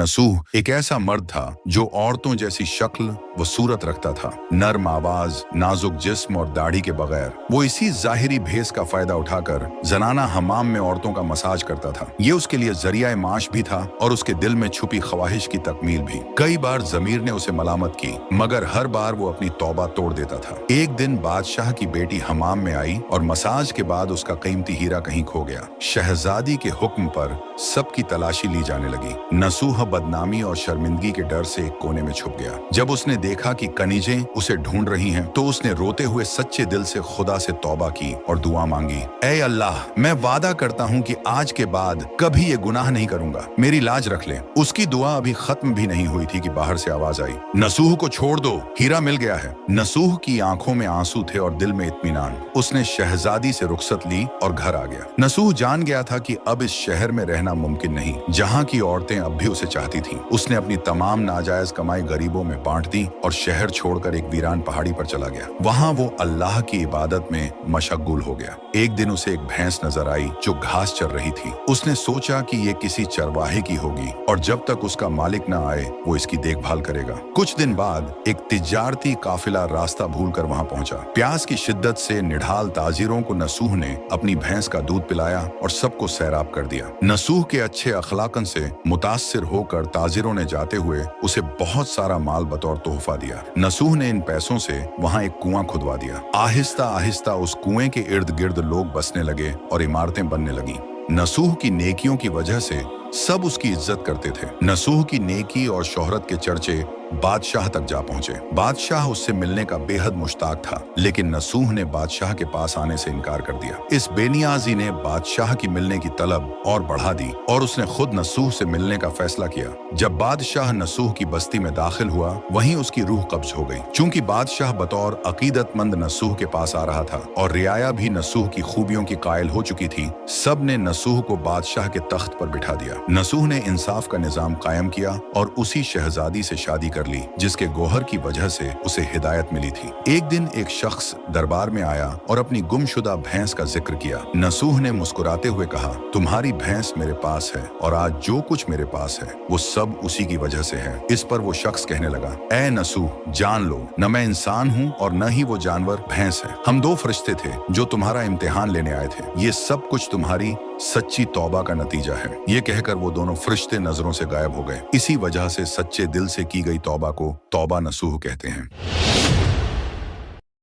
नसूह एक ऐसा मर्द था जो औरतों जैसी शक्ल व सूरत रखता था, नर्म आवाज, नाजुक जिस्म और दाढ़ी के बगैर। वो इसी जाहिरी भेस का फायदा उठाकर जनाना हमाम में औरतों का मसाज करता था। ये उसके लिए जरिया माश भी था और उसके दिल में छुपी ख्वाहिश की तकमील भी। कई बार जमीर ने उसे मलामत की, मगर हर बार वो अपनी तौबा तोड़ देता था। एक दिन बादशाह की बेटी हमाम में आई और मसाज के बाद उसका कीमती हीरा कहीं खो गया। शहजादी के हुक्म पर सबकी तलाशी ली जाने लगी। नसूह बदनामी और शर्मिंदगी के डर से एक कोने में छुप गया। जब उसने देखा कि कनीजें उसे ढूंढ रही हैं, तो उसने रोते हुए सच्चे दिल से खुदा से तौबा की और दुआ मांगी, ऐ अल्लाह, मैं वादा करता हूँ कि आज के बाद कभी ये गुनाह नहीं करूंगा, मेरी लाज रख ले। उसकी दुआ अभी खत्म भी नहीं हुई थी कि बाहर से आवाज आई, नसूह को छोड़ दो, हीरा मिल गया है। नसूह की आंखों में आंसू थे और दिल में इत्मीनान। उसने शहजादी से रुखसत ली और घर आ गया। नसूह जान गया था कि अब इस शहर में रहना मुमकिन नहीं, जहाँ की औरतें अब भी उसे चाहती थीं। उसने अपनी तमाम नाजायज कमाई गरीबों में बांट दी और शहर छोड़कर एक वीरान पहाड़ी पर चला गया। वहाँ वो अल्लाह की इबादत में मशगूल हो गया। एक दिन उसे एक भैंस नजर आई जो घास चर रही थी। उसने सोचा कि ये किसी चरवाहे की होगी और जब तक उसका मालिक न आए वो इसकी देखभाल करेगा। कुछ दिन बाद एक तिजारती काफिला रास्ता भूलकर वहाँ पहुंचा। प्यास की शिद्दत से निढाल ताजिरों को नसूह ने अपनी भैंस का दूध पिलाया और सबको सैराब कर दिया। नसूह के अच्छे अखलाकन से मुतासिर होकर ताजिरों ने जाते हुए उसे बहुत सारा माल बतौर तोहफा दिया। नसूह ने इन पैसों से वहाँ एक कुआं खुदवा दिया। आहिस्ता आहिस्ता उस कुएं के इर्द गिर्द लोग बसने लगे और इमारतें बनने लगीं। नसूह की नेकियों की वजह से सब उसकी इज्जत करते थे। नसूह की नेकी और शोहरत के चर्चे बादशाह तक जा पहुंचे। बादशाह उससे मिलने का बेहद मुश्ताक था, लेकिन नसूह ने बादशाह के पास आने से इनकार कर दिया। इस बेनियाजी ने बादशाह की मिलने की तलब और बढ़ा दी और उसने खुद नसूह से मिलने का फैसला किया। जब बादशाह नसूह की बस्ती में दाखिल हुआ, वहीं उसकी रूह कब्ज हो गई। चूंकि बादशाह बतौर अकीदतमंद नसूह के पास आ रहा था और रियाया भी नसूह की खूबियों की कायल हो चुकी थी, सब ने नसूह को बादशाह के तख्त पर बिठा दिया। नसूह ने इंसाफ का निजाम कायम किया और उसी शहजादी से शादी कर ली जिसके गोहर की वजह से उसे हिदायत मिली थी। एक दिन एक शख्स दरबार में आया और अपनी गुमशुदा भैंस का जिक्र किया। नसूह ने मुस्कुराते हुए कहा, तुम्हारी भैंस मेरे पास है और आज जो कुछ मेरे पास है वो सब उसी की वजह से है। इस पर वो शख्स कहने लगा, ऐ नसूह, जान लो, न मैं इंसान हूँ और न ही वो जानवर भैंस है। हम दो फरिश्ते थे जो तुम्हारा इम्तिहान लेने आए थे। ये सब कुछ तुम्हारी सच्ची तौबा का नतीजा है। ये कहकर वो दोनों फरिश्ते नजरों से गायब हो गए। इसी वजह से सच्चे दिल से की गई तौबा को तौबा नसूह कहते हैं।